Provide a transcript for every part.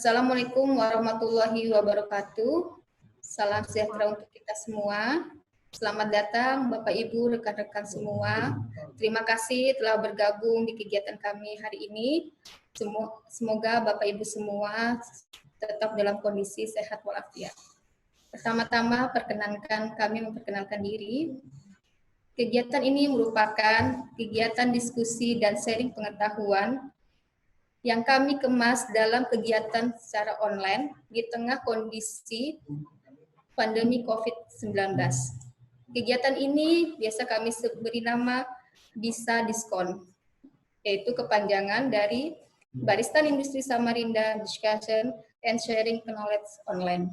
Assalamualaikum warahmatullahi wabarakatuh. Salam sejahtera untuk kita semua. Selamat datang Bapak Ibu, rekan-rekan semua. Terima kasih telah bergabung di kegiatan kami hari ini. Semoga Bapak Ibu semua tetap dalam kondisi sehat walafiat. Pertama-tama kami memperkenalkan diri. Kegiatan ini merupakan kegiatan diskusi dan sharing pengetahuan yang kami kemas dalam kegiatan secara online di tengah kondisi pandemi COVID-19. Kegiatan ini biasa kami beri nama Bisa Diskon, yaitu kepanjangan dari Barisan Industri Samarinda Discussion and Sharing Knowledge Online.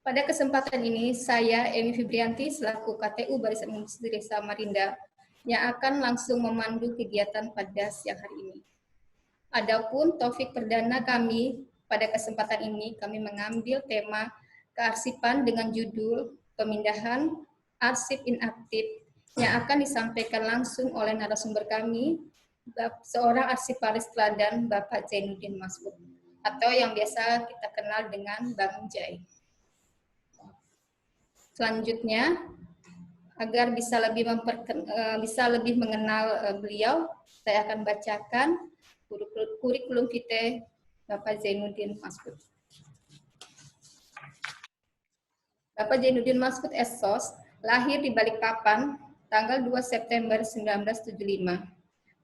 Pada kesempatan ini, saya Emi Fibrianti selaku KTU Barisan Industri Samarinda yang akan langsung memandu kegiatan pada siang hari ini. Adapun topik perdana kami pada kesempatan ini, kami mengambil tema kearsipan dengan judul pemindahan arsip inaktif yang akan disampaikan langsung oleh narasumber kami, seorang arsiparis teladan Bapak Zainuddin Masud, atau yang biasa kita kenal dengan Bang Jai. Selanjutnya, agar bisa lebih mengenal beliau, saya akan bacakan kurikulum vitae Bapak Zainuddin Masud. Bapak Zainuddin Masud SSOS lahir di Balikpapan tanggal 2 September 1975.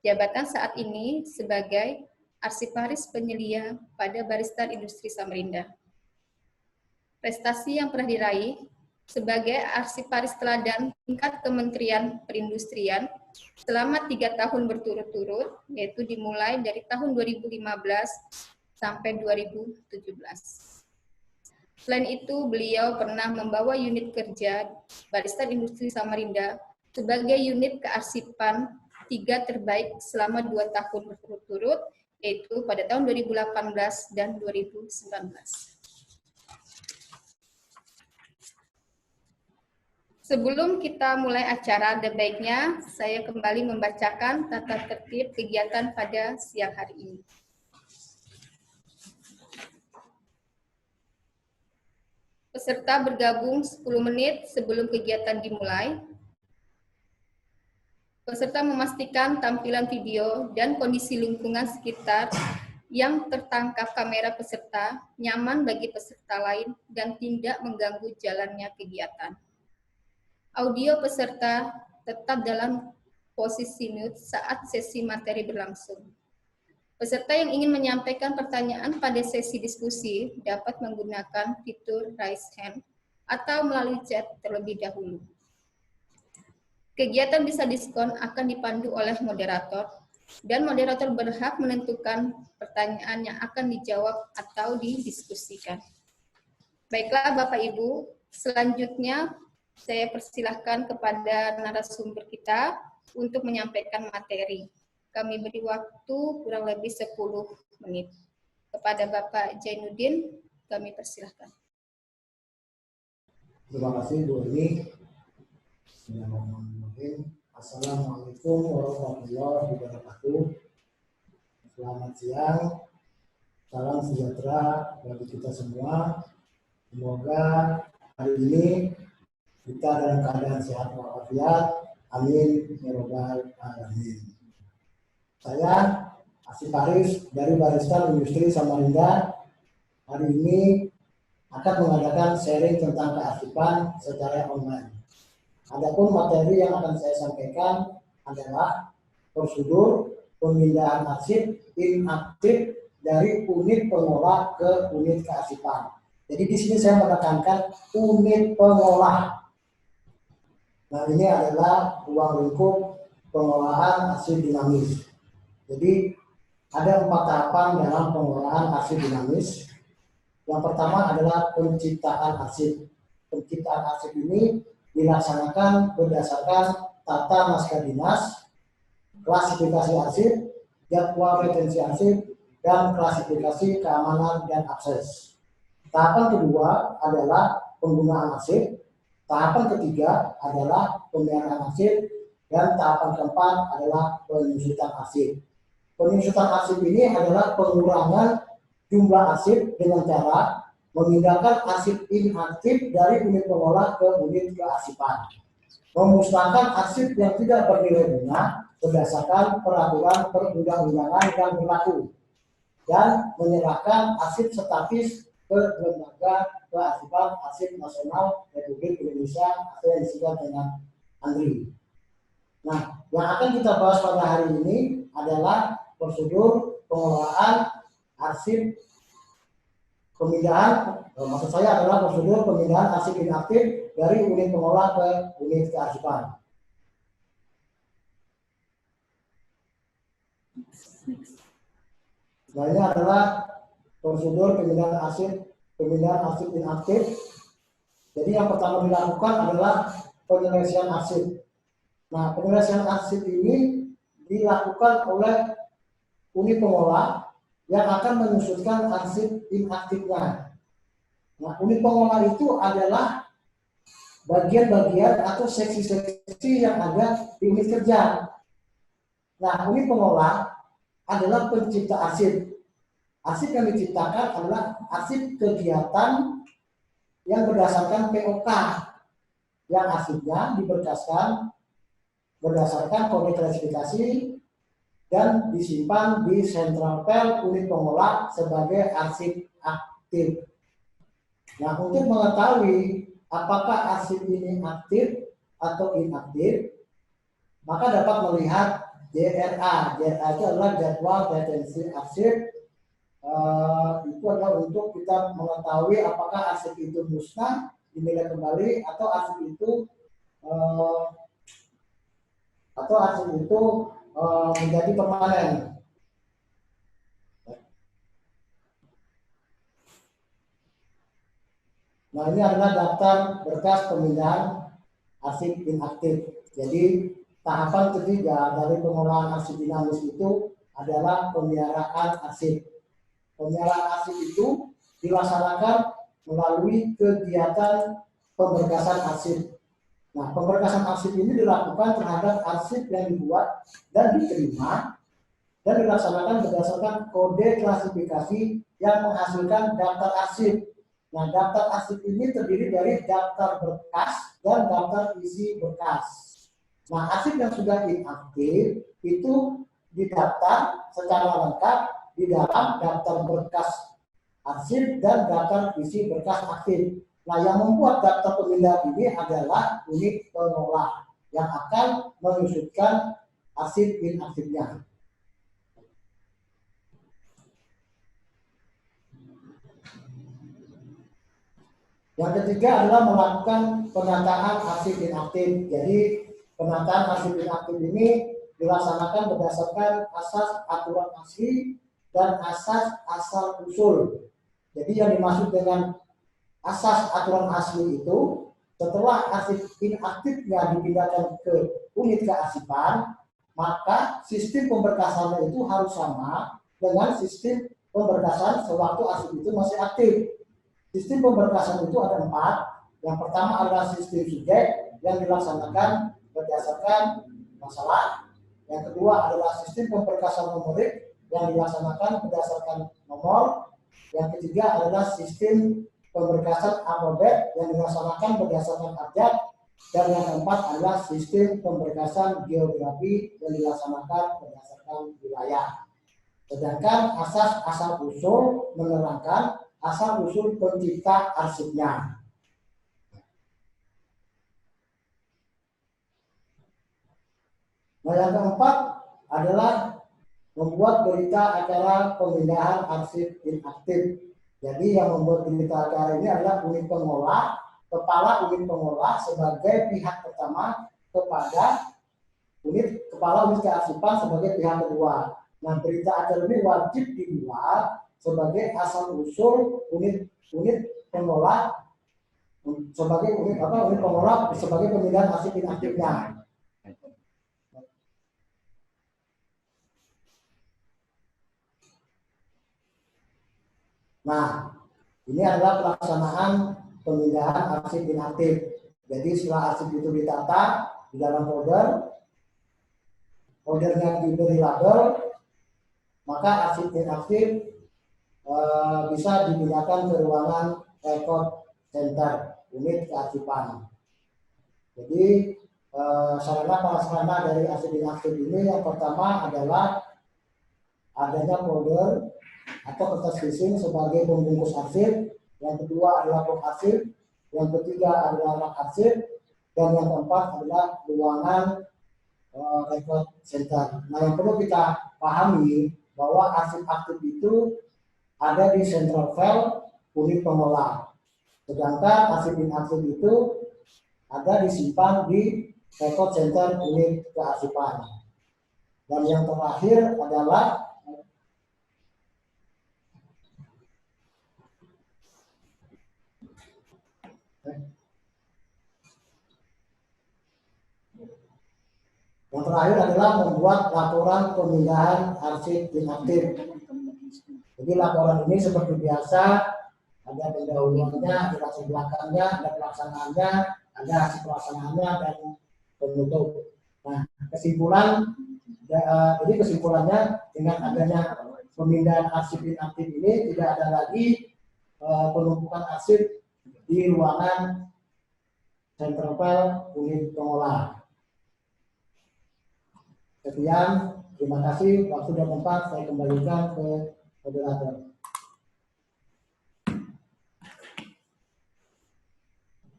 Jabatan saat ini sebagai arsiparis penyelia pada Barisan Industri Samarinda. Prestasi yang pernah diraih sebagai arsiparis teladan tingkat Kementerian Perindustrian selama 3 tahun berturut-turut, yaitu dimulai dari tahun 2015 sampai 2017. Selain itu, beliau pernah membawa unit kerja Barisan Industri Samarinda sebagai unit kearsipan 3 terbaik selama 2 tahun berturut-turut, yaitu pada tahun 2018 dan 2019. Sebelum kita mulai acara, ada baiknya saya kembali membacakan tata tertib kegiatan pada siang hari ini. Peserta bergabung 10 menit sebelum kegiatan dimulai. Peserta memastikan tampilan video dan kondisi lingkungan sekitar yang tertangkap kamera peserta nyaman bagi peserta lain dan tidak mengganggu jalannya kegiatan. Audio peserta tetap dalam posisi mute saat sesi materi berlangsung. Peserta yang ingin menyampaikan pertanyaan pada sesi diskusi dapat menggunakan fitur raise hand atau melalui chat terlebih dahulu. Kegiatan Bisa Diskon akan dipandu oleh moderator, dan moderator berhak menentukan pertanyaan yang akan dijawab atau didiskusikan. Baiklah Bapak Ibu, selanjutnya saya persilahkan kepada narasumber kita untuk menyampaikan materi. Kami beri waktu kurang lebih 10 menit. Kepada Bapak Zainuddin, kami persilahkan. Terima kasih Bu Eni. Assalamualaikum warahmatullahi wabarakatuh. Selamat siang. Salam sejahtera bagi kita semua. Semoga hari ini kita dalam keadaan sehat walafiat. Amin ya rabbal alamin. Saya arsiparis dari Barisan Industri Samarinda. Hari ini akan mengadakan sharing tentang kearsipan secara online. Adapun materi yang akan saya sampaikan adalah prosedur pemindahan arsip inaktif dari unit pengolah ke unit kearsipan. Jadi di sini saya menekankan unit pengolah. Nah, ini adalah ruang lingkup pengolahan arsip dinamis. Jadi ada 4 tahapan dalam pengolahan arsip dinamis. Yang pertama adalah penciptaan arsip. Penciptaan arsip ini dilaksanakan berdasarkan tata naskah dinas, klasifikasi arsip, jadwal retensi arsip, dan klasifikasi keamanan dan akses. Tahapan kedua adalah penggunaan arsip. Tahapan ketiga adalah pemeliharaan arsip, dan tahapan keempat adalah penyusutan arsip. Penyusutan arsip ini adalah pengurangan jumlah arsip dengan cara memindahkan arsip inaktif dari unit pengolah ke unit kearsipan, memusnahkan arsip yang tidak bernilai guna berdasarkan peraturan perundang-undangan yang berlaku, dan menyerahkan arsip statis ke Lembaga Kearsipan Arsip Nasional Republik Indonesia atau yang disebut dengan ANRI. Nah, yang akan kita bahas pada hari ini adalah prosedur pengelolaan arsip pemindahan, maksud saya adalah prosedur pemindahan arsip inaktif dari unit pengolah ke unit kearsipan. Nah, ini adalah prosedur pemindahan arsip inaktif. Jadi yang pertama dilakukan adalah penyelesaian arsip. Nah, penyelesaian arsip ini dilakukan oleh unit pengolah yang akan menyusutkan arsip inaktifnya. Nah, unit pengolah itu adalah bagian-bagian atau seksi-seksi yang ada di unit kerja. Nah, unit pengolah adalah pencipta arsip. Arsip yang diciptakan adalah arsip kegiatan yang berdasarkan POK, yang arsipnya diberkaskan berdasarkan kode klasifikasi dan disimpan di sentral file unit pengolah sebagai arsip aktif. Nah, untuk mengetahui apakah arsip ini aktif atau inaktif, maka dapat melihat JRA. JRA itu adalah jadwal retensi arsip. Itu adalah untuk kita mengetahui apakah arsip itu musnah, dinilai kembali, atau arsip itu menjadi permanen. Nah, ini adalah daftar berkas pemindahan arsip inaktif. Jadi tahapan ketiga dari pengolahan arsip dinamis itu adalah pemeliharaan arsip. Pemeliharaan arsip itu dilaksanakan melalui kegiatan pemberkasan arsip. Nah, pemberkasan arsip ini dilakukan terhadap arsip yang dibuat dan diterima dan dilaksanakan berdasarkan kode klasifikasi yang menghasilkan daftar arsip. Nah, daftar arsip ini terdiri dari daftar berkas dan daftar isi berkas. Nah, arsip yang sudah inaktif itu didaftar secara lengkap di dalam daftar berkas arsip dan daftar isi berkas aktif. Nah, yang membuat daftar pemindahan ini adalah unit pengolah yang akan menyusutkan arsip inaktifnya. Yang ketiga adalah melakukan penataan arsip inaktif. Jadi penataan arsip inaktif ini dilaksanakan berdasarkan asas aturan asli dan asas asal usul. Jadi yang dimaksud dengan asas aturan asli itu, setelah arsip inaktifnya dipindahkan ke unit kearsipan, maka sistem pemberkasannya itu harus sama dengan sistem pemberkasan sewaktu arsip itu masih aktif. Sistem pemberkasan itu ada 4. Yang pertama adalah sistem subjek yang dilaksanakan berdasarkan masalah. Yang kedua adalah sistem pemberkasan numerik yang dilaksanakan berdasarkan nomor. Yang ketiga adalah sistem pemberkasan alfabet yang dilaksanakan berdasarkan abjad, dan yang keempat adalah sistem pemberkasan geografi yang dilaksanakan berdasarkan wilayah. Sedangkan asas asal usul menerangkan asal usul pencipta arsipnya. Nah, yang keempat adalah membuat berita acara pemindahan arsip inaktif. Jadi yang membuat berita acara ini adalah unit pengolah, kepala unit pengolah sebagai pihak pertama kepada kepala unit kearsipan sebagai pihak kedua. Nah, berita acara ini wajib dibuat sebagai asal usul unit pengolah sebagai unit pengolah sebagai pemindahan arsip inaktifnya. Nah, ini adalah pelaksanaan pemindahan arsip inaktif. Jadi setelah arsip itu ditata di dalam foldernya diberi label, maka arsip inaktif bisa digunakan ke ruangan record center unit kearsipan. Jadi sarana prasarana dari arsip inaktif ini yang pertama adalah adanya folder atau kertas casing sebagai pembungkus arsip, yang kedua adalah box arsip, yang ketiga adalah rak arsip, dan yang keempat adalah ruangan record center. Nah, yang perlu kita pahami bahwa arsip aktif itu ada di central file unit pengolah, sedangkan arsip inaktif itu ada disimpan di record center unit kearsipan. Dan yang terakhir adalah membuat laporan pemindahan arsip inaktif. Jadi laporan ini seperti biasa, ada pendahuluannya, ada langsung belakangnya, ada pelaksanaannya, ada hasil pelaksanaannya, dan penutup. Nah, jadi kesimpulannya dengan adanya pemindahan arsip inaktif ini tidak ada lagi penumpukan arsip di ruangan central file unit pengolah. Sekian, terima kasih. Waktu dan tempat saya kembalikan ke moderator.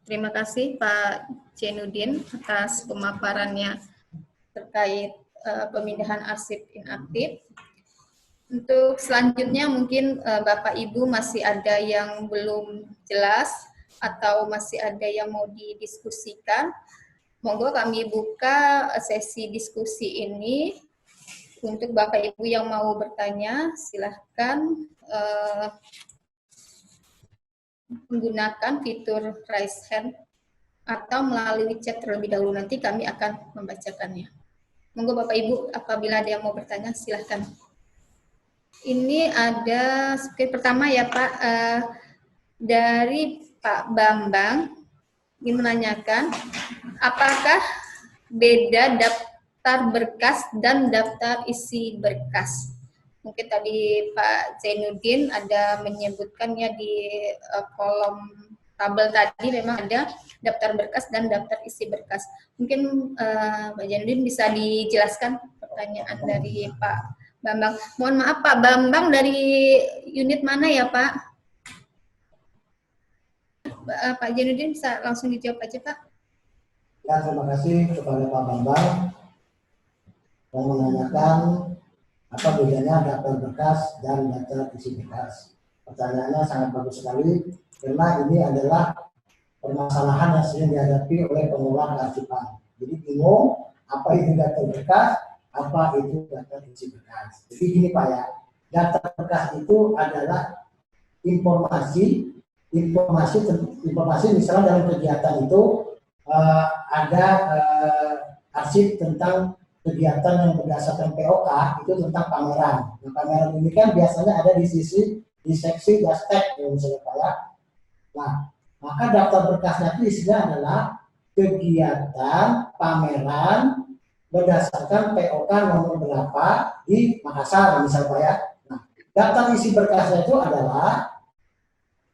Terima kasih Pak Cenudin atas pemaparannya terkait pemindahan arsip inaktif. Untuk selanjutnya mungkin Bapak Ibu masih ada yang belum jelas atau masih ada yang mau didiskusikan. Monggo kami buka sesi diskusi ini. Untuk Bapak Ibu yang mau bertanya, silahkan menggunakan fitur raise hand atau melalui chat terlebih dahulu. Nanti kami akan membacakannya. Monggo Bapak Ibu, apabila ada yang mau bertanya, silahkan. Ini ada skrip pertama ya Pak, dari Pak Bambang, ingin menanyakan, apakah beda daftar berkas dan daftar isi berkas? Mungkin tadi Pak Zainuddin ada menyebutkannya di kolom tabel tadi memang ada daftar berkas dan daftar isi berkas. Mungkin Pak Zainuddin bisa dijelaskan pertanyaan dari Pak Bambang. Mohon maaf Pak Bambang, dari unit mana ya Pak? Pak Zainuddin bisa langsung dijawab aja Pak. Ya, terima kasih kepada Pak Bambang yang menanyakan apa bedanya daftar berkas dan daftar isi berkas. Pertanyaannya sangat bagus sekali karena ini adalah permasalahan yang sering dihadapi oleh pengelola kearsipan. Jadi bingung apa itu daftar berkas, apa itu daftar isi berkas. Jadi gini Pak ya, daftar berkas itu adalah informasi misalnya dalam kegiatan itu ada arsip tentang kegiatan yang berdasarkan POK itu tentang pameran. Nah, pameran ini kan biasanya ada di seksi Gastek ya misalnya Pak ya. Nah, maka daftar berkasnya itu isinya adalah kegiatan pameran berdasarkan POK nomor berapa di Makassar misalnya Pak ya. Nah, daftar isi berkasnya itu adalah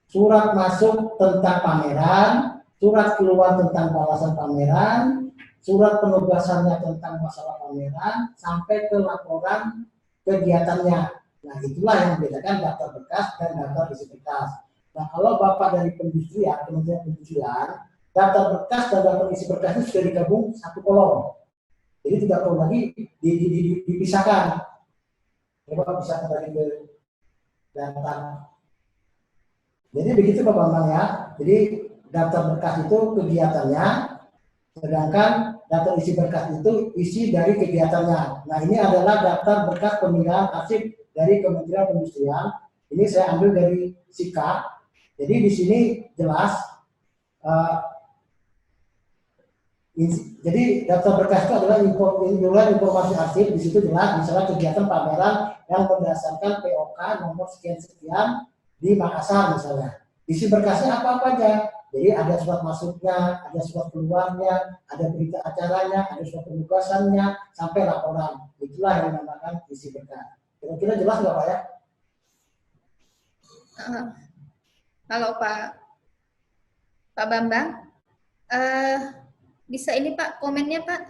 surat masuk tentang pameran, surat keluar tentang balasan pameran, surat penugasannya tentang masalah pameran, sampai ke laporan kegiatannya. Nah, itulah yang membedakan daftar berkas dan daftar isi berkas. Nah, kalau Bapak dari perindustrian, Kementerian Perindustrian, daftar berkas dan daftar isi berkas itu sudah digabung satu kolom. Jadi tidak perlu lagi dipisahkan. Bapak bisa kembali ke daftar. Jadi begitu Pak Bambang ya. Jadi daftar berkas itu kegiatannya, sedangkan daftar isi berkas itu isi dari kegiatannya. Nah, ini adalah daftar berkas pemindahan arsip dari Kementerian Perindustrian. Ini saya ambil dari SIKA. Jadi di sini jelas. Jadi daftar berkas itu adalah informasi arsip. Di situ jelas misalnya kegiatan pameran yang berdasarkan POK nomor sekian-sekian di Makassar misalnya. Isi berkasnya apa aja. Jadi ada surat masuknya, ada surat keluarnya, ada berita acaranya, ada surat penugasannya, sampai laporan. Itulah yang dinamakan isi berkas. Kira-kira jelas nggak Pak ya? Halo Pak Bambang, bisa ini Pak komennya Pak?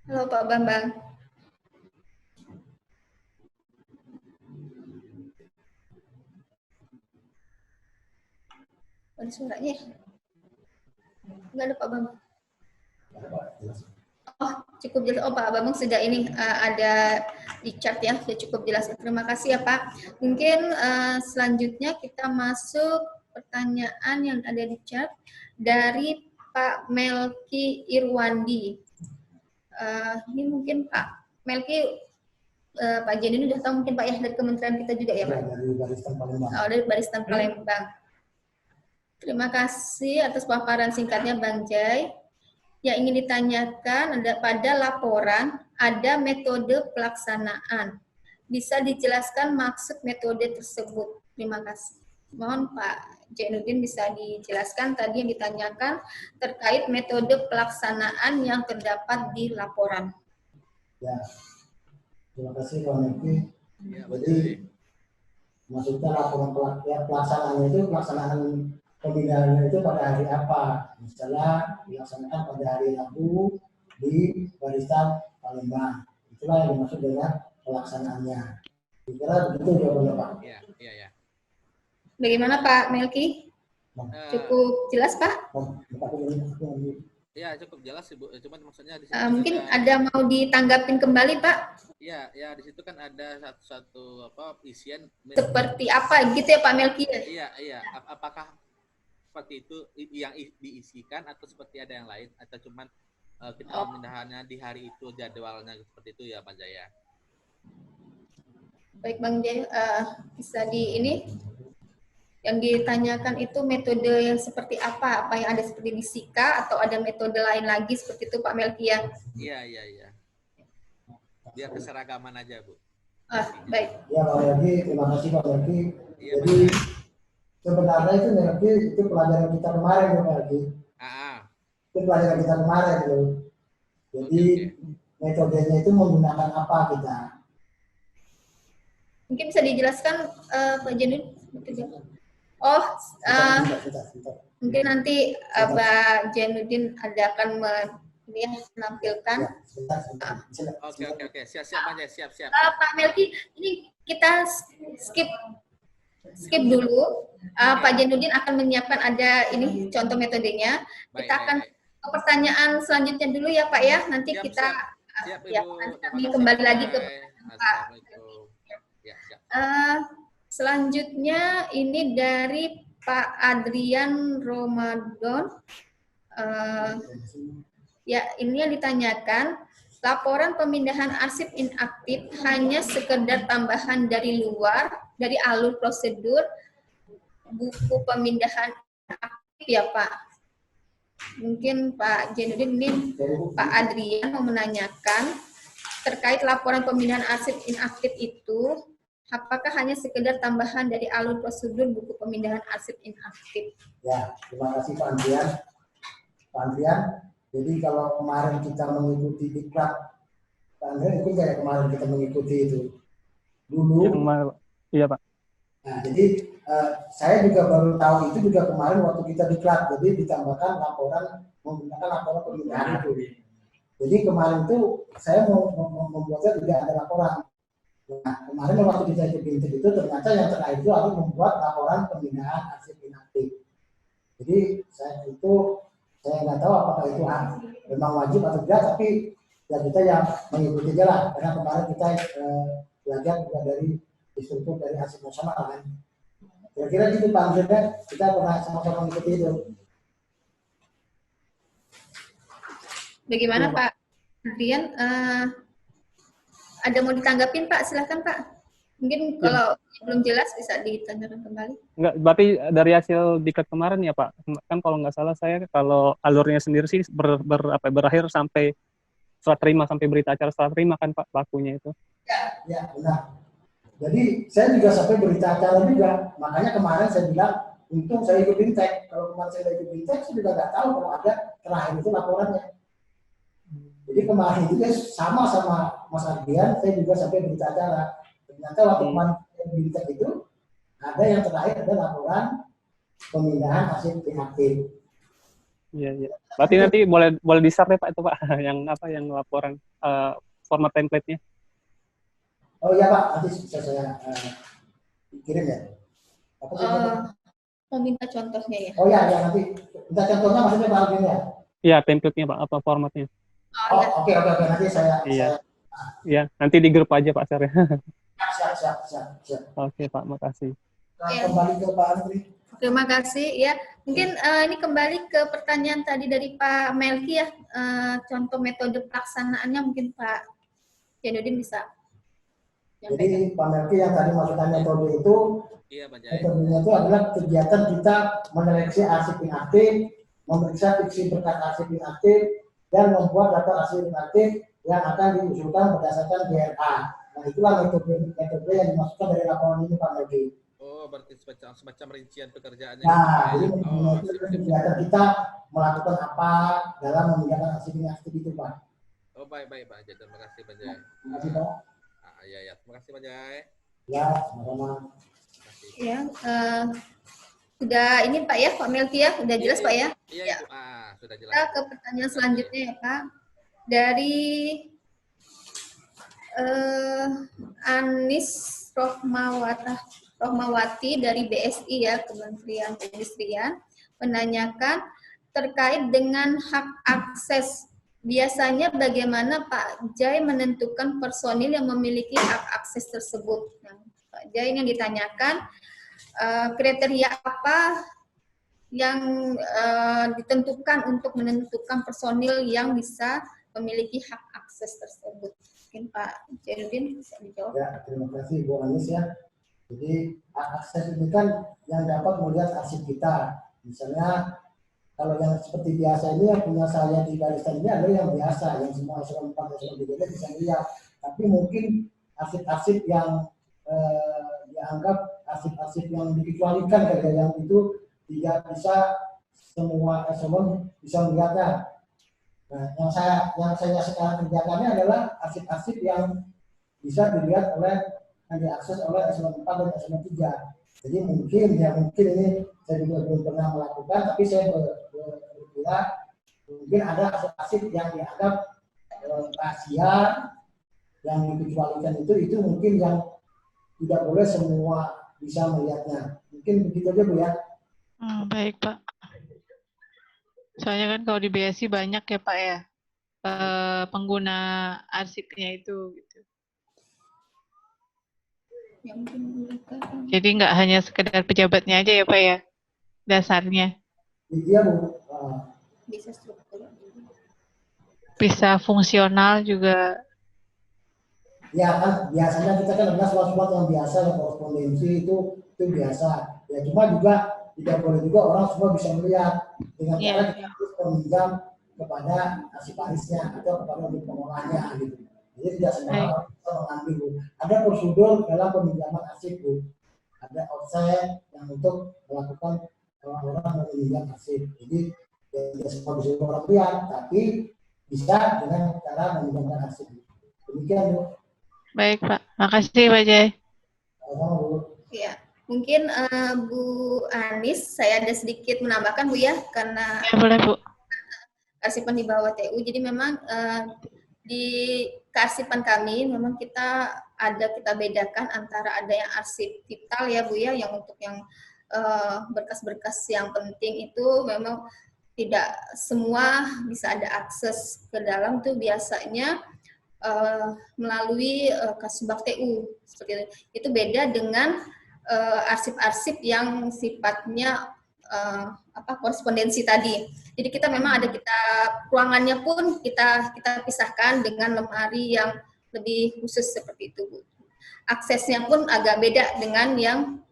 Halo Pak Bambang. Ada suaranya? Enggak ada Pak Bambang. Oh, cukup jelas. Oh, Pak Bambang sudah ini ada di chat ya, sudah cukup jelas. Terima kasih ya Pak. Mungkin selanjutnya kita masuk pertanyaan yang ada di chat dari Pak Melki Irwandi. Ini mungkin Pak Melki, Pak Jen ini sudah tahu mungkin Pak ya dari kementerian kita juga ya Pak? Dari Barisan Palembang. Oh, dari Barisan Palembang. Terima kasih atas paparan singkatnya Bang Jai. Yang ingin ditanyakan ada pada laporan ada metode pelaksanaan. Bisa dijelaskan maksud metode tersebut? Terima kasih. Mohon Pak Jainuddin bisa dijelaskan tadi yang ditanyakan terkait metode pelaksanaan yang terdapat di laporan. Ya, terima kasih Pak Melki. Ya, Jadi maksudnya laporan pelaksanaannya itu pelaksanaan pemindahannya itu pada hari apa? Misalnya dilaksanakan pada hari Rabu di Barisan Palembang. Itulah yang dimaksud dengan pelaksanaannya. Kira begitu jawabannya Pak. Iya. Bagaimana Pak Melki? Cukup jelas Pak? Ya, cukup jelas Ibu. Cuman maksudnya di situ mungkin ada mau ditanggapin kembali Pak? Iya, di situ kan ada satu isian seperti apa gitu ya Pak Melki? Iya. Apakah seperti itu yang diisikan atau seperti ada yang lain atau cuman kita pemindahannya di hari itu jadwalnya seperti itu ya Pak Jaya? Baik Bang Jaya, bisa di ini yang ditanyakan itu metode yang seperti apa? Apa yang ada seperti di SIKA atau ada metode lain lagi seperti itu Pak Melki ya? Iya. Biar keseragaman aja Bu. Baik. Ya Pak Melki, terima kasih Pak Melki. Ya, jadi sebenarnya itu Melki itu pelajaran kita kemarin Pak Melki. Itu pelajaran kita kemarin loh. Jadi metodenya itu menggunakan apa kita? Mungkin bisa dijelaskan Pak Janudin? Mungkin nanti Pak Janudin akan menampilkan. Oke. Siap aja, siap. Pak Melki, ini kita skip dulu. Pak Janudin akan menyiapkan ada ini contoh metodenya. Kita akan ke pertanyaan selanjutnya dulu ya Pak ya. Nanti kita nanti kembali lagi ke Pak. Selanjutnya ini dari Pak Adrian Ramadan. Ya, ini yang ditanyakan, laporan pemindahan arsip inaktif hanya sekedar tambahan dari luar, dari alur prosedur buku pemindahan aktif ya Pak? Mungkin Pak Janudin ini Pak Adrian mau menanyakan terkait laporan pemindahan arsip inaktif itu, apakah hanya sekedar tambahan dari alur prosedur buku pemindahan arsip inaktif? Ya, terima kasih Pak Andrian. Pak Andrian, jadi kalau kemarin kita mengikuti diklat, Pak Andrian ikut kayak kemarin kita mengikuti itu dulu. Iya Pak. Nah, jadi saya juga baru tahu itu juga kemarin waktu kita diklat, jadi ditambahkan laporan menggunakan laporan pemindahan itu. Jadi kemarin itu saya mau membuatnya tidak ada laporan. Nah, kemarin waktu kita ikut bintik itu ternyata yang terakhir itu harus membuat laporan pemindahan arsip inaktif. Jadi saya nggak tahu apakah itu memang wajib atau tidak, tapi ya kita yang mengikuti aja lah, karena kemarin kita belajar juga dari instruktur dari arsip nasional kan. Kira-kira gitu Pak Andrian, kita pernah sama-sama mengikuti itu. Bagaimana Pak Adrian? Ada mau ditanggapin Pak? Silakan Pak. Mungkin kalau belum jelas bisa ditanyakan kembali. Enggak, berarti dari hasil diklat kemarin ya Pak, kan kalau nggak salah saya kalau alurnya sendiri sih berakhir sampai serah terima, sampai berita acara serah terima kan Pak pelakunya itu. Ya benar. Jadi saya juga sampai berita acara juga, makanya kemarin saya bilang untung saya ikut bintek. Kalau kemarin saya ikut bintek, saya juga nggak tahu kalau ada terakhir itu laporannya. Jadi kemarin juga sama Mas Ardian, saya juga sampai berita acara. Ternyata waktu kemarin berita itu ada yang terakhir ada laporan pemindahan arsip inaktif. Iya, iya. Berarti nanti boleh di-share deh Pak itu Pak, yang laporan format template-nya. Oh iya Pak, nanti saya kirim ya. Apa sih? Mau minta contohnya ya? Oh iya, nanti minta contohnya maksudnya Pak Ardian ya? Iya, template-nya Pak, apa formatnya. Oh, oke, nanti saya. Iya, nanti di grup aja Pak share. Siap. Oke Pak, makasih. Kembali ke Pak Andri. Terima kasih ya. Mungkin ini kembali ke pertanyaan tadi dari Pak Melki ya. Contoh metode pelaksanaannya mungkin Pak Jainuddin bisa. Jadi Pak Melki yang tadi maksudnya metode itu, metodenya itu adalah kegiatan kita menyeleksi arsip inaktif, memeriksa fiksi berkas arsip inaktif, dan membuat data arsip inaktif yang akan diusulkan berdasarkan GRA. Nah itulah metode yang dimaksudkan dari laporan ini Pak Melki. Oh, berarti semacam rincian pekerjaannya. Nah, jadi kegiatan kita melakukan apa dalam memindahkan arsip inaktif itu Pak. Oh, baik Pak Jai. Terima kasih Pak Jai. Terima kasih Pak. Ya, terima kasih Pak Jai. Ya, sama-sama. Ya, sudah ini Pak ya, Pak Melki ya, sudah jelas Pak ya? Iya, Ibu. Sudah jelas. Kita ke pertanyaan selanjutnya ya Pak. Dari Anis Rohmawati dari BSI ya, Kementerian Perindustrian, menanyakan terkait dengan hak akses. Biasanya bagaimana Pak Jai menentukan personil yang memiliki hak akses tersebut? Nah, Pak Jai yang ditanyakan kriteria apa yang ditentukan untuk menentukan personil yang bisa memiliki hak akses tersebut? Mungkin Pak Jainuddin bisa dijawab. Ya, terima kasih Bu Anis ya. Jadi hak akses ini kan yang dapat melihat arsip kita. Misalnya kalau yang seperti biasa ini yang punya saya di barisan ini adalah yang biasa, yang semua eselon 4 eselon 3 bisa lihat. Tapi mungkin arsip-arsip yang dianggap arsip-arsip yang dikecualikan kayak yang itu tidak bisa semua eselon bisa melihatnya. Nah, yang saya sekarang kerjakannya adalah arsip-arsip yang bisa dilihat yang diakses oleh eselon 4 dan eselon 3. Jadi mungkin ini saya juga belum pernah melakukan, tapi saya berkira mungkin ada arsip-arsip yang dianggap rahasia yang dikecualikan itu mungkin yang tidak boleh semua bisa melihatnya. Mungkin begitu aja Bu ya. Baik Pak. Soalnya kan kalau di BSI banyak ya Pak ya pengguna arsipnya itu gitu. Jadi nggak hanya sekedar pejabatnya aja ya Pak ya dasarnya. Iya Bu. Bisa struktural. Bisa fungsional juga. Ya kan biasanya kita kan adalah surat-surat yang biasa yang korespondensi itu biasa. Ya cuma juga tidak boleh juga orang semua bisa melihat dengan cara kita harus meminjam kepada arsip-arisnya atau kepada pengolahnya gitu. Jadi tidak semua orang bisa mengambil Bu. Ada prosedur dalam peminjaman arsip Bu. Ada offset yang untuk melakukan orang meminjam arsip. Jadi tidak semua bisa orang lihat, tapi bisa dengan cara meminjamkan arsip. Demikian Bu. Baik Pak, makasih Pak Jai. Ya, mungkin Bu Anis, saya ada sedikit menambahkan Bu ya, karena boleh Bu. Kearsipan di bawah TU, jadi memang di kearsipan kami memang kita bedakan antara ada yang arsip vital ya Bu ya, yang untuk yang berkas-berkas yang penting itu memang tidak semua bisa ada akses ke dalam tuh biasanya melalui Kasubag TU seperti itu. Itu beda dengan arsip-arsip yang sifatnya korespondensi tadi. Jadi kita memang ada ruangannya pun kita pisahkan dengan lemari yang lebih khusus seperti itu, Bu. Aksesnya pun agak beda dengan yang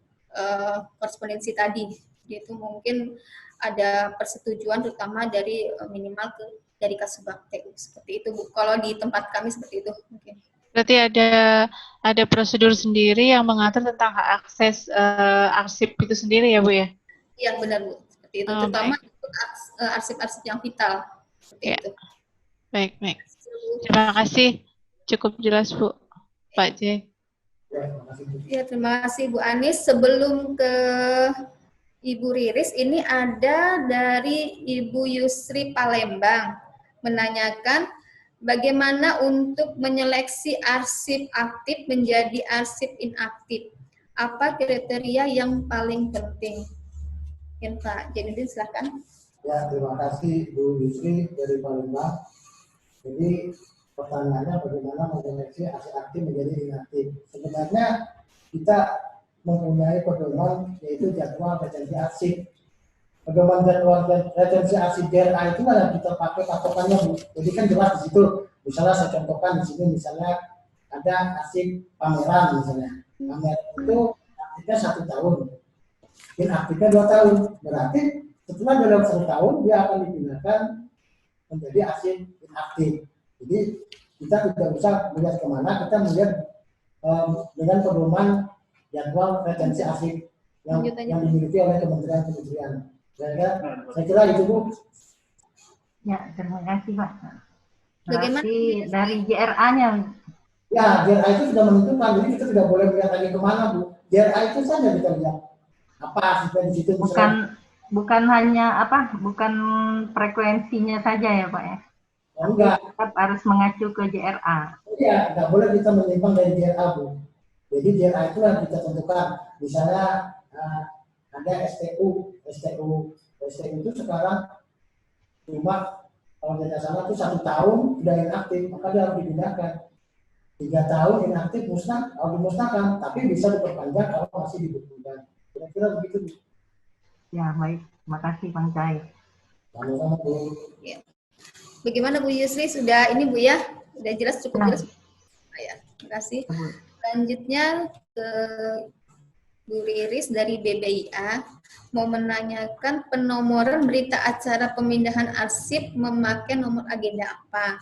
korespondensi tadi. Jadi itu mungkin ada persetujuan terutama dari minimal dari Kasubag TU seperti itu Bu. Kalau di tempat kami seperti itu mungkin. Berarti ada prosedur sendiri yang mengatur tentang hak akses arsip itu sendiri ya Bu ya? Iya benar Bu, seperti itu. Terutama untuk arsip-arsip yang vital seperti itu. Baik, baik. Terima kasih. Cukup jelas, Bu. Pak J. Ya, terima kasih. Bu. Ya, terima kasih Bu Anis. Sebelum ke Ibu Riris, ini ada dari Ibu Yusri Palembang menanyakan bagaimana untuk menyeleksi arsip aktif menjadi arsip inaktif. Apa kriteria yang paling penting? Mungkin Pak Jenudin silakan. Ya, terima kasih Bu Yusri dari Palembang. Jadi pertanyaannya bagaimana menyeleksi arsip aktif menjadi inaktif. Sebenarnya kita mempunyai pedoman yaitu jadwal retensi arsip. Pedoman jadwal retensi arsip JRA itu yang kita pakai patokannya Bu. Jadi kan jelas di situ. Misalnya saya contohkan di sini misalnya ada arsip pameran misalnya. Pameran itu aktifnya 1 tahun, inaktifnya 2 tahun. Berarti setelah dalam 1 tahun dia akan dipindahkan menjadi arsip inaktif. Jadi kita tidak bisa melihat kemana, kita melihat dengan pedoman jadwal retensi arsip yang dimiliki oleh kementerian-kementerian. Saya kira itu Bu. Ya, terima kasih Pak. Bagaimana? Berarti dari JRA-nya. Ya, JRA itu sudah menentukan, jadi kita tidak boleh melihat lagi kemana Bu. JRA itu saja kita lihat. Apa arsipnya di situ? Bukan hanya apa, bukan frekuensinya saja ya Pak ya. Oh, enggak. Tetap harus mengacu ke JRA. Iya, nggak boleh kita menyimpang dari JRA Bu. Jadi JRA itu yang kita tentukan. Misalnya ada STU itu sekarang cuma kalau tidak salah itu 1 tahun sudah inaktif, maka dia harus dipindahkan. 3 tahun inaktif harus dimusnahkan, tapi bisa diperpanjang kalau masih dibutuhkan. Kira-kira begitu Bu. Ya baik, terima kasih Bang Cai. Sama-sama Bu. Ya. Bagaimana Bu Yusri? Sudah ini Bu ya? Sudah jelas, cukup jelas? Ya, terima kasih. Selanjutnya ke Bu Riris dari BBIA mau menanyakan penomoran berita acara pemindahan arsip memakai nomor agenda apa?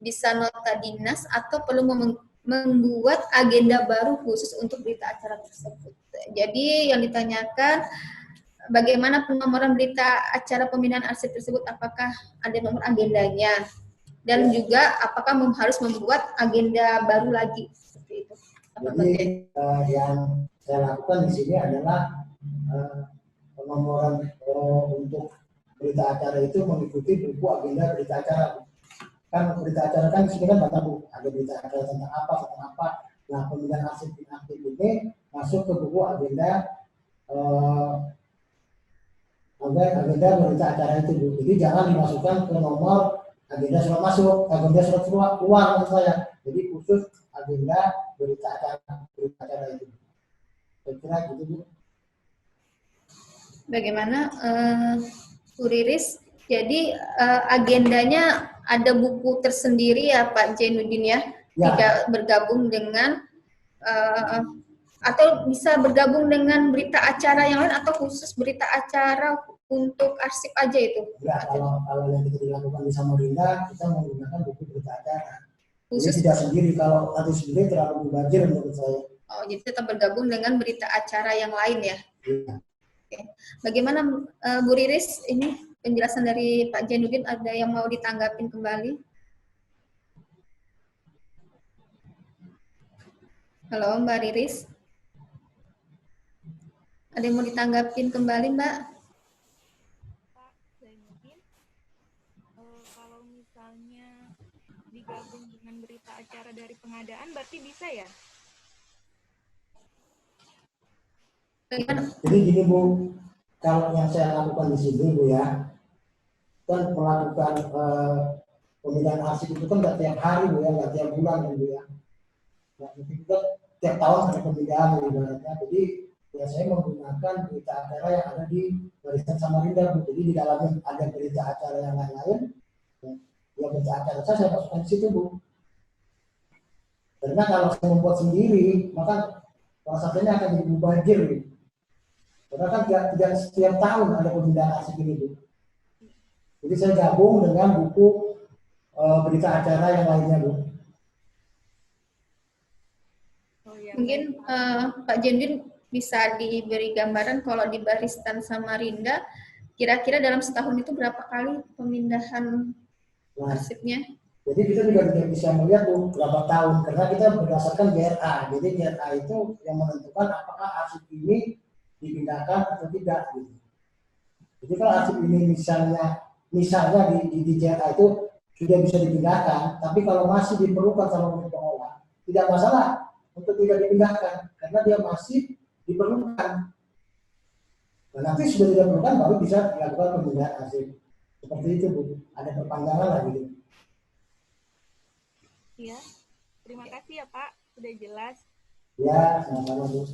Bisa nota dinas atau perlu membuat agenda baru khusus untuk berita acara tersebut. Jadi yang ditanyakan bagaimana penomoran berita acara pemindahan arsip tersebut, apakah ada nomor agendanya dan juga apakah harus membuat agenda baru lagi seperti itu. Jadi yang saya lakukan di sini adalah penomoran untuk berita acara itu mengikuti buku agenda berita acara. Kan berita acara kan di sini kan banyak Bu, ada berita acara tentang apa. Nah, pemindahan arsip inaktif ini masuk ke buku agenda agenda berita acara itu Bu. Jadi jangan dimasukkan ke nomor agenda surat masuk, agenda surat keluar maksud saya. Jadi khusus agenda berita acara itu. Saya kira gitu Bu. Bagaimana Bu Riris? Jadi agendanya ada buku tersendiri ya Pak Jainuddin ya? Tidak bergabung dengan atau bisa bergabung dengan berita acara yang lain atau khusus berita acara untuk arsip aja itu? Ya, kalau yang kita dilakukan di Samarinda, kita menggunakan buku berita acara. Jadi tidak sendiri, kalau satu sendiri terlalu mubazir menurut saya. Oh, jadi tetap bergabung dengan berita acara yang lain ya? Iya. Oke. Bagaimana Bu Riris, ini penjelasan dari Pak Jainuddin, ada yang mau ditanggapin kembali? Halo Mbak Riris. Ada yang mau ditanggapin kembali Mbak? Pak Zainuddin, kalau misalnya digabung dengan berita acara dari pengadaan berarti bisa ya? Jadi gini Bu, kalau yang saya lakukan di sini Bu ya, kan melakukan pemindahan arsip itu kan nggak tiap hari Bu ya, nggak tiap bulan Bu ya. Nah, itu kan tiap tahun ada pemindahan ibaratnya. Jadi ya saya menggunakan berita acara yang ada di barisan Samarinda Bu. Jadi di dalamnya ada berita acara yang lain-lain. Ya berita acara saya masukkan di situ Bu. Karena kalau saya membuat sendiri, maka rasanya akan jadi mubazir gitu. Karena kan tidak setiap tahun ada pemindahan arsip ini Bu. Jadi saya gabung dengan buku berita acara yang lainnya Bu. Mungkin Pak Jendin bisa diberi gambaran kalau di Barisan Samarinda kira-kira dalam setahun itu berapa kali pemindahan Nah, arsipnya. jadi kita juga tidak bisa melihat tuh berapa tahun karena kita berdasarkan GRA. Jadi GRA itu yang menentukan apakah arsip ini dipindahkan atau tidak. Gitu. Jadi kalau arsip ini misalnya di GRA itu sudah bisa dipindahkan, tapi kalau masih diperlukan sama unit pengelola, tidak masalah untuk tidak dipindahkan karena dia masih diperlukan. Nah, nanti sudah tidak diperlukan baru bisa dilakukan pemindahan arsip. Seperti itu, Bu. Ada perpanjangan lagi. Gitu. Ya, terima kasih ya Pak, sudah jelas. Ya, sama-sama Bu.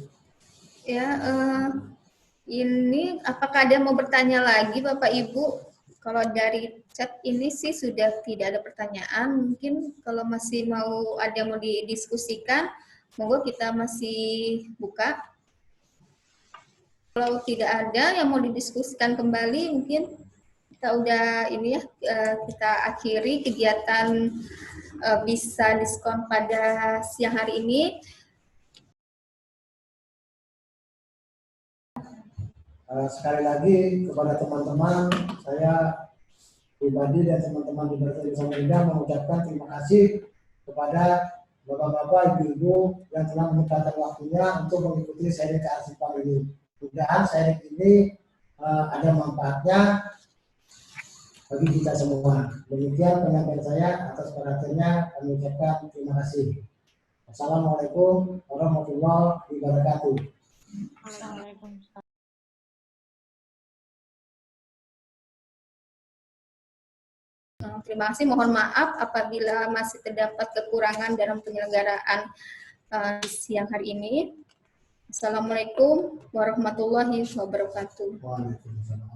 Ya, ini apakah ada yang mau bertanya lagi Bapak Ibu? Kalau dari chat ini sih sudah tidak ada pertanyaan. Mungkin kalau masih mau ada yang mau didiskusikan, monggo kita masih buka. Kalau tidak ada yang mau didiskusikan kembali, mungkin kita udah ini ya, kita akhiri kegiatan bisa diskon pada siang hari ini. Sekali lagi kepada teman-teman, saya pribadi dan teman-teman di Baris Samarinda mengucapkan terima kasih kepada bapak-bapak, ibu-ibu yang telah menyempatkan waktunya untuk mengikuti sharing kearsipan ini. Mudah-mudahan sharing ini ada manfaatnya bagi kita semua. Demikian penyampaian saya, atas perhatiannya kami ucapkan terima kasih. Assalamualaikum warahmatullahi wabarakatuh. Waalaikumsalam. Terima kasih. Mohon maaf apabila masih terdapat kekurangan dalam penyelenggaraan siang hari ini. Assalamualaikum warahmatullahi wabarakatuh. Waalaikumsalam.